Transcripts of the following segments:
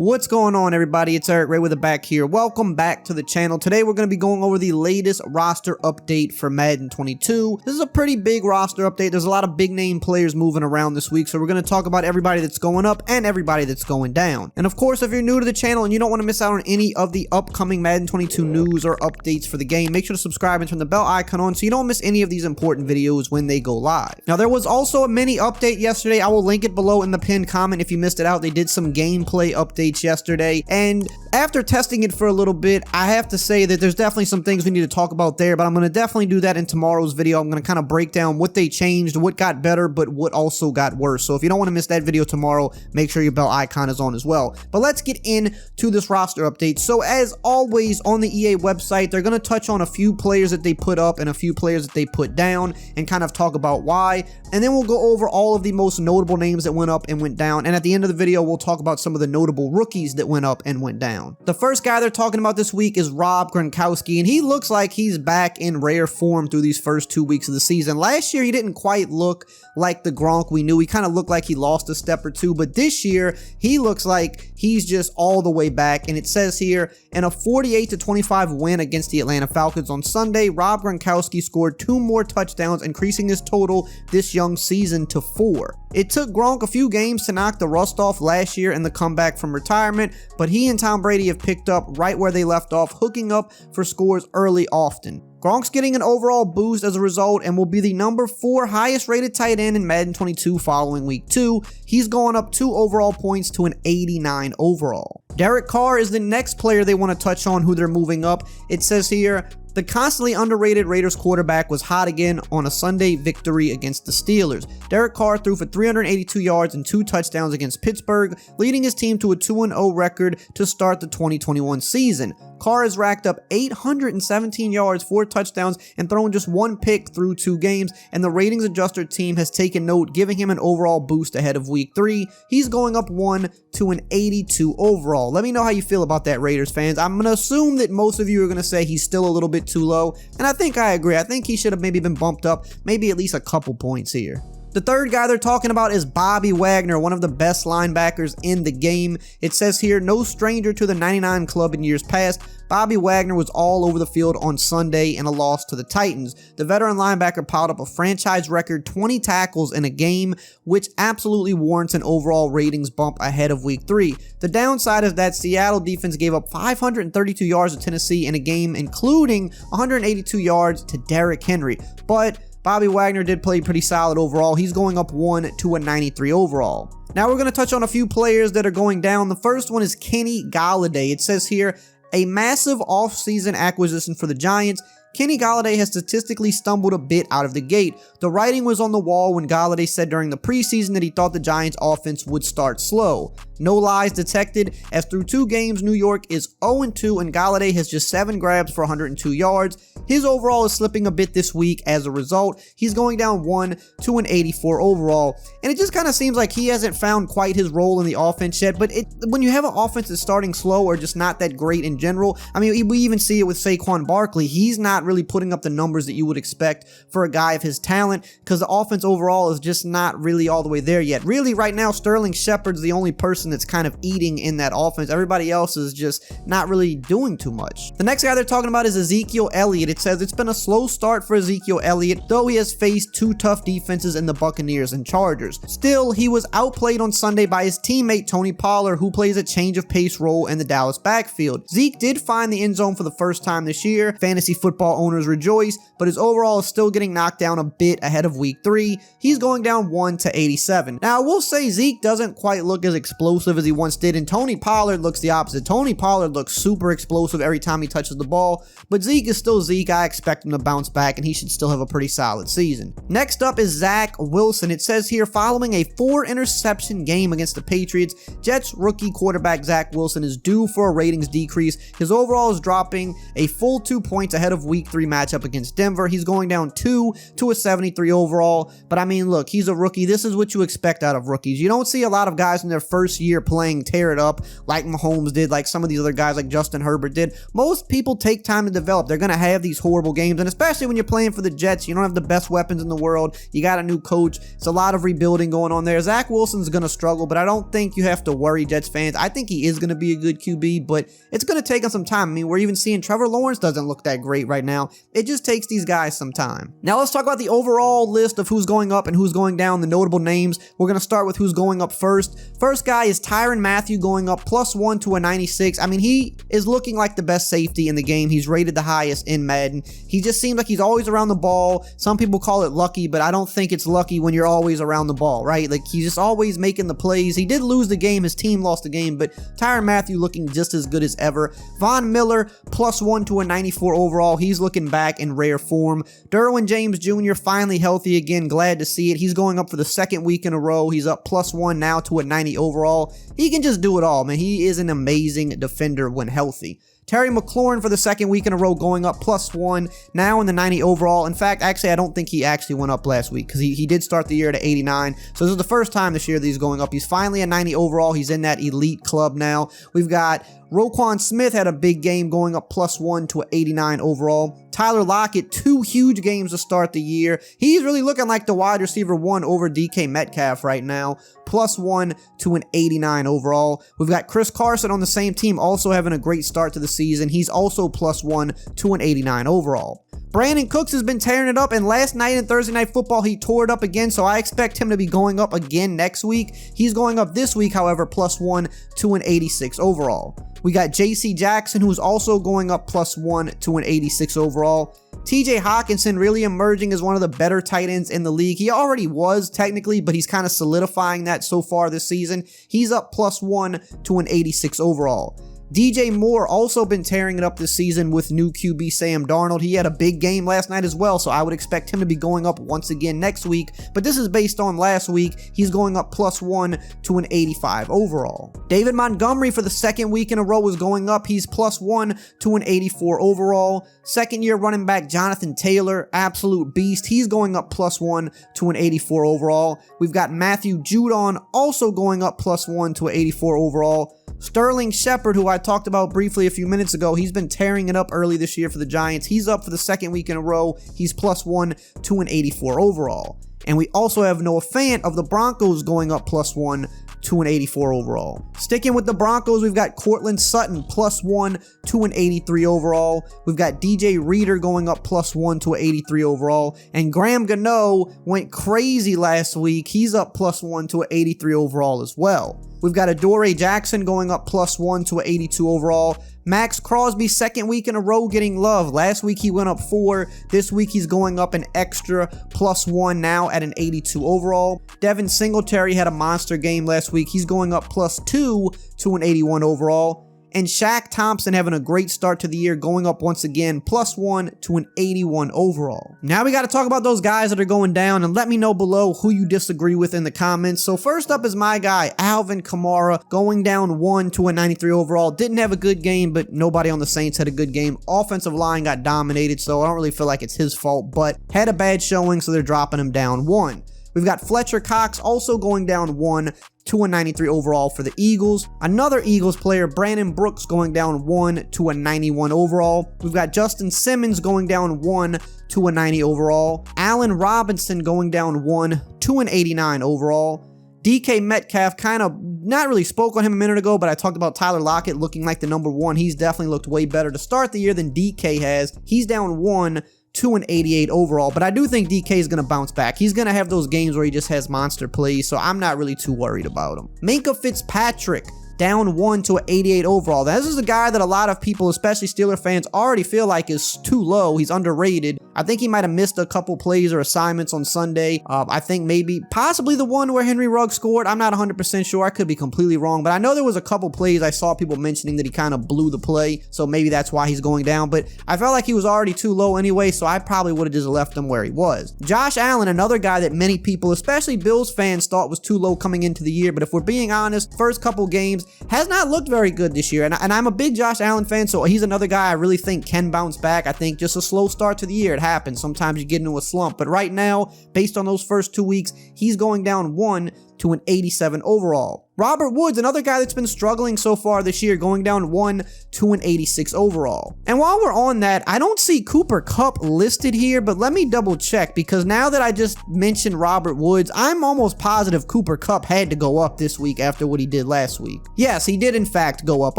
What's going on, everybody? It's EricRayweather back here. Welcome back to the channel. Today we're going to be going over the latest roster update for Madden 22. This is a pretty big roster update. There's a lot of big name players moving around this week, so we're going to talk about everybody that's going up and everybody that's going down. And of course, if you're new to the channel and you don't want to miss out on any of the upcoming Madden 22 news or updates for the game, make sure to subscribe and turn the bell icon on so you don't miss any of these important videos when they go live. Now, there was also a mini update yesterday. I will link it below in the pinned comment if you missed it out. They did some gameplay updates yesterday, and after testing it for a little bit, I have to say that there's definitely some things we need to talk about there, but I'm going to definitely do that in tomorrow's video. I'm going to kind of break down what they changed, what got better, but what also got worse. So if you don't want to miss that video tomorrow, make sure your bell icon is on as well. But let's get into this roster update. So as always on the EA website, they're going to touch on a few players that they put up and a few players that they put down and kind of talk about why. And then we'll go over all of the most notable names that went up and went down. And at the end of the video, we'll talk about some of the notable rookies that went up and went down. The first guy they're talking about this week is Rob Gronkowski, and he looks like he's back in rare form through these first 2 weeks of the season. Last year, he didn't quite look like the Gronk we knew. He kind of looked like he lost a step or two, but this year, he looks like he's just all the way back. And it says here, in a 48-25 win against the Atlanta Falcons on Sunday, Rob Gronkowski scored 2 more touchdowns, increasing his total this young season to 4. It took Gronk a few games to knock the rust off last year in the comeback from retirement, but he and Tom Brady have picked up right where they left off, hooking up for scores early often. Gronk's getting an overall boost as a result and will be the number 4 highest rated tight end in Madden 22 following week 2. He's going up 2 overall points to an 89 overall. Derek Carr is the next player they want to touch on who they're moving up. It says here, the constantly underrated Raiders quarterback was hot again on a Sunday victory against the Steelers. Derek Carr threw for 382 yards and 2 touchdowns against Pittsburgh, leading his team to a 2-0 record to start the 2021 season. Carr has racked up 817 yards, 4 touchdowns, and thrown just 1 pick through 2 games, and the ratings adjuster team has taken note, giving him an overall boost ahead of week 3. He's going up 1 to an 82 overall. Let me know how you feel about that, Raiders fans. I'm going to assume that most of you are going to say he's still a little bit too low, and I think I agree. I think he should have maybe been bumped up, maybe at least a couple points here. The third guy they're talking about is Bobby Wagner, one of the best linebackers in the game. It says here, no stranger to the 99 club in years past, Bobby Wagner was all over the field on Sunday in a loss to the Titans. The veteran linebacker piled up a franchise record 20 tackles in a game, which absolutely warrants an overall ratings bump ahead of week 3. The downside is that Seattle defense gave up 532 yards to Tennessee in a game, including 182 yards to Derrick Henry. But Bobby Wagner did play pretty solid overall. He's going up 1 to a 93 overall. Now we're going to touch on a few players that are going down. The first one is Kenny Golladay. It says here, a massive offseason acquisition for the Giants. Kenny Golladay has statistically stumbled a bit out of the gate. The writing was on the wall when Golladay said during the preseason that he thought the Giants' offense would start slow. No lies detected, as through 2 games, New York is 0-2 and Golladay has just 7 grabs for 102 yards. His overall is slipping a bit this week as a result. He's going down 1 to an 84 overall. And it just kind of seems like he hasn't found quite his role in the offense yet, but when you have an offense that's starting slow or just not that great in general, I mean, we even see it with Saquon Barkley. He's not really putting up the numbers that you would expect for a guy of his talent because the offense overall is just not really all the way there yet. Really, right now, Sterling Shepard's the only person that's kind of eating in that offense. Everybody else is just not really doing too much. The next guy they're talking about is Ezekiel Elliott. It says it's been a slow start for Ezekiel Elliott, though he has faced 2 tough defenses in the Buccaneers and Chargers. Still, he was outplayed on Sunday by his teammate Tony Pollard, who plays a change of pace role in the Dallas backfield. Zeke did find the end zone for the first time this year. Fantasy football owners rejoice, but his overall is still getting knocked down a bit ahead of week 3. He's going down 1 to 87. Now, I will say Zeke doesn't quite look as explosive as he once did, and Tony Pollard looks the opposite. Tony Pollard looks super explosive every time he touches the ball, but Zeke is still Zeke. I expect him to bounce back, and he should still have a pretty solid season. Next up is Zach Wilson. It says here, following a 4-interception game against the Patriots, Jets rookie quarterback Zach Wilson is due for a ratings decrease. His overall is dropping a full 2 points ahead of week week 3 matchup against Denver. He's going down 2 to a 73 overall. But I mean, look, he's a rookie. This is what you expect out of rookies. You don't see a lot of guys in their first year playing tear it up like Mahomes did, like some of these other guys like Justin Herbert did. Most people take time to develop. They're going to have these horrible games, and especially when you're playing for the Jets, you don't have the best weapons in the world. You got a new coach. It's a lot of rebuilding going on there. Zach Wilson's going to struggle, but I don't think you have to worry, Jets fans. I think he is going to be a good QB, but it's going to take him some time. I mean, we're even seeing Trevor Lawrence doesn't look that great right now. It just takes these guys some time. Now let's talk about the overall list of who's going up and who's going down, the notable names. We're going to start with who's going up first. First guy is Tyrann Mathieu going up +1 to a 96. I mean, he is looking like the best safety in the game. He's rated the highest in Madden. He just seems like he's always around the ball. Some people call it lucky, but I don't think it's lucky when you're always around the ball, right? Like, he's just always making the plays. He did lose the game. His team lost the game, but Tyrann Mathieu looking just as good as ever. Von Miller +1 to a 94 overall. He's looking back in rare form. Derwin James Jr. finally healthy again. Glad to see it. He's going up for the second week in a row. He's up +1 now to a 90 overall. He can just do it all, man. He is an amazing defender when healthy. Terry McLaurin for the second week in a row going up +1, now in the 90 overall. In fact, actually, I don't think he actually went up last week because he did start the year at 89. So this is the first time this year that he's going up. He's finally a 90 overall. He's in that elite club now. We've got Roquan Smith had a big game going up +1 to an 89 overall. Tyler Lockett, 2 huge games to start the year. He's really looking like the wide receiver 1 over DK Metcalf right now. +1 to an 89 overall. We've got Chris Carson on the same team also having a great start to the season. He's also +1 to an 89 overall. Brandon Cooks has been tearing it up, and last night in Thursday Night Football, he tore it up again, so I expect him to be going up again next week. He's going up this week, however, +1 to an 86 overall. We got JC Jackson, who's also going up +1 to an 86 overall. TJ Hawkinson really emerging as one of the better tight ends in the league. He already was technically, but he's kind of solidifying that so far this season. He's up +1 to an 86 overall. DJ Moore also been tearing it up this season with new QB Sam Darnold. He had a big game last night as well, so I would expect him to be going up once again next week, but this is based on last week. He's going up +1 to an 85 overall. David Montgomery for the second week in a row is going up. He's +1 to an 84 overall. Second year running back Jonathan Taylor, absolute beast. He's going up +1 to an 84 overall. We've got Matthew Judon also going up +1 to an 84 overall. Sterling Shepard, who I talked about briefly a few minutes ago, he's been tearing it up early this year for the Giants. He's up for the second week in a row. He's +1 to an 84 overall. And we also have Noah Fant of the Broncos going up +1 to an 84 overall. Sticking with the Broncos, we've got Cortland Sutton +1 to an 83 overall. We've got DJ Reader going up +1 to an 83 overall. And Graham Gano went crazy last week. He's up +1 to an 83 overall as well. We've got Adoree Jackson going up +1 to an 82 overall. Max Crosby, second week in a row getting love. Last week he went up 4. This week he's going up an extra +1 now at an 82 overall. Devin Singletary had a monster game last week. He's going up +2 to an 81 overall. And Shaq Thompson having a great start to the year, going up once again, +1 to an 81 overall. Now we got to talk about those guys that are going down, and let me know below who you disagree with in the comments. So first up is my guy, Alvin Kamara, going down 1 to a 93 overall. Didn't have a good game, but nobody on the Saints had a good game. Offensive line got dominated, so I don't really feel like it's his fault, but had a bad showing, so they're dropping him down 1. We've got Fletcher Cox also going down 1 to a 93 overall for the Eagles. Another Eagles player, Brandon Brooks, going down 1 to a 91 overall. We've got Justin Simmons going down 1 to a 90 overall. Allen Robinson going down 1 to an 89 overall. DK Metcalf, kind of not really spoke on him a minute ago, but I talked about Tyler Lockett looking like the #1. He's definitely looked way better to start the year than DK has. He's down 1 to an 88 overall, but I do think DK is going to bounce back. He's going to have those games where he just has monster plays, so I'm not really too worried about him. Minkah Fitzpatrick, down 1 to an 88 overall. This is a guy that a lot of people, especially Steeler fans, already feel like is too low. He's underrated. I think he might have missed a couple plays or assignments on Sunday. I think possibly the one where Henry Ruggs scored. I'm not 100% sure. I could be completely wrong, but I know there was a couple plays I saw people mentioning that he kind of blew the play, so maybe that's why he's going down, but I felt like he was already too low anyway, so I probably would have just left him where he was. Josh Allen, another guy that many people, especially Bills fans, thought was too low coming into the year, but if we're being honest, first couple games, has not looked very good this year. And I'm a big Josh Allen fan, so he's another guy I really think can bounce back. I think just a slow start to the year. It happens. Sometimes you get into a slump. But right now, based on those first 2 weeks, he's going down 1 to an 87 overall. Robert Woods, another guy that's been struggling so far this year, going down 1 to an 86 overall. And while we're on that, I don't see Cooper Kupp listed here, but let me double check, because now that I just mentioned Robert Woods, I'm almost positive Cooper Kupp had to go up this week after what he did last week. Yes, he did in fact go up.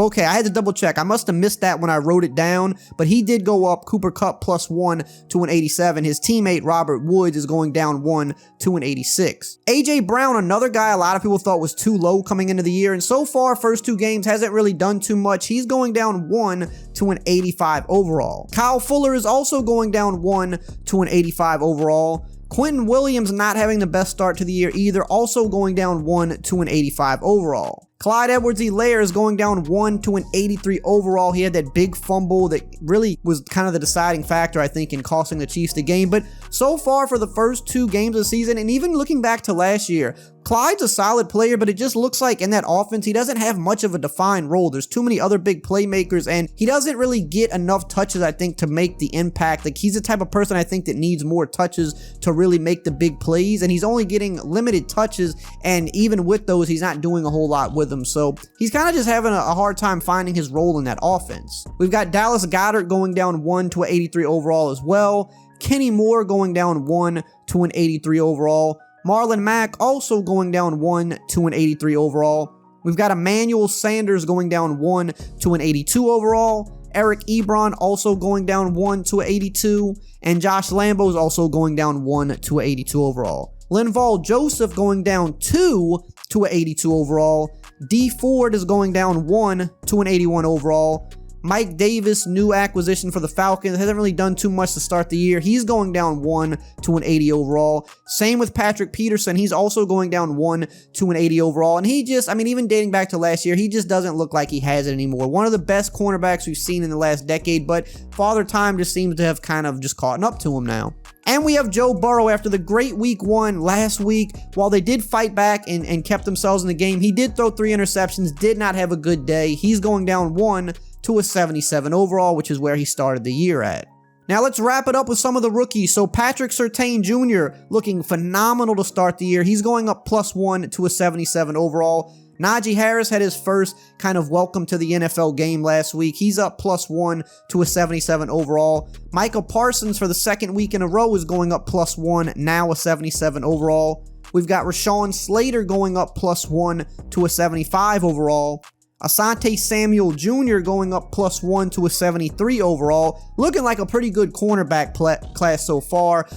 Okay, I had to double check. I must have missed that when I wrote it down, but he did go up. Cooper Kupp plus 1 to an 87. His teammate Robert Woods is going down 1 to an 86. AJ Brown, another guy a lot of people thought was too low coming into the year, and so far, first 2 games, hasn't really done too much. He's going down 1 to an 85 overall. Kyle Fuller is also going down 1 to an 85 overall. Quentin Williams not having the best start to the year either, also going down 1 to an 85 overall. Clyde Edwards-Helaire is going down 1 to an 83 overall. He had that big fumble that really was kind of the deciding factor, I think, in costing the Chiefs the game. But so far for the first 2 games of the season, and even looking back to last year, Clyde's a solid player, but it just looks like in that offense, he doesn't have much of a defined role. There's too many other big playmakers, and he doesn't really get enough touches, I think, to make the impact. Like, he's the type of person, I think, that needs more touches to really make the big plays, and he's only getting limited touches, and even with those, he's not doing a whole lot with them. So he's kind of just having a hard time finding his role in that offense. We've got Dallas Goedert going down 1 to an 83 overall as well. Kenny Moore going down 1 to an 83 overall. Marlon Mack also going down 1 to an 83 overall. We've got Emmanuel Sanders going down 1 to an 82 overall. Eric Ebron also going down 1 to an 82. And Josh Lambo is also going down 1 to an 82 overall. Linval Joseph going down 2 to an 82 overall. D Ford is going down 1 to an 81 overall. Mike Davis, new acquisition for the Falcons, hasn't really done too much to start the year. He's going down 1 to an 80 overall. Same with Patrick Peterson. He's also going down 1 to an 80 overall. And he just, I mean, even dating back to last year, he just doesn't look like he has it anymore. One of the best cornerbacks we've seen in the last decade, but Father Time just seems to have kind of just caught up to him now. And we have Joe Burrow after the great week 1 last week. While they did fight back and kept themselves in the game, he did throw 3 interceptions, did not have a good day. He's going down 1 to a 77 overall, which is where he started the year at. Now let's wrap it up with some of the rookies. So Patrick Surtain Jr. looking phenomenal to start the year. He's going up plus 1 to a 77 overall. Najee Harris had his first kind of welcome to the NFL game last week. He's up plus 1 to a 77 overall. Michael Parsons for the 2nd week in a row is going up plus 1, now a 77 overall. We've got Rashawn Slater going up plus 1 to a 75 overall. Asante Samuel Jr. going up plus 1 to a 73 overall. Looking like a pretty good cornerback class so far.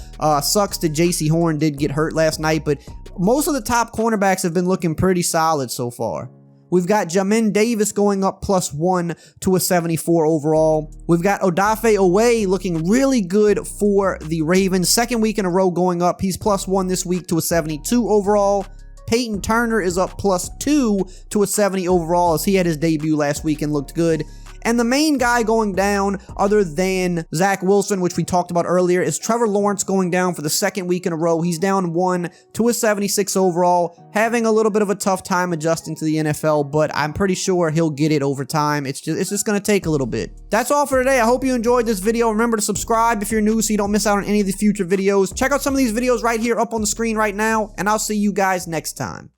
Sucks that J.C. Horn did get hurt last night, but most of the top cornerbacks have been looking pretty solid so far. We've got Jamin Davis going up plus 1 to a 74 overall. We've got Odafe Oweh looking really good for the Ravens. 2nd week in a row going up. He's plus 1 this week to a 72 overall. Peyton Turner is up plus 2 to a 70 overall as he had his debut last week and looked good. And the main guy going down, other than Zach Wilson, which we talked about earlier, is Trevor Lawrence going down for the 2nd week in a row. He's down 1 to a 76 overall, having a little bit of a tough time adjusting to the NFL, but I'm pretty sure he'll get it over time. It's just going to take a little bit. That's all for today. I hope you enjoyed this video. Remember to subscribe if you're new so you don't miss out on any of the future videos. Check out some of these videos right here up on the screen right now, and I'll see you guys next time.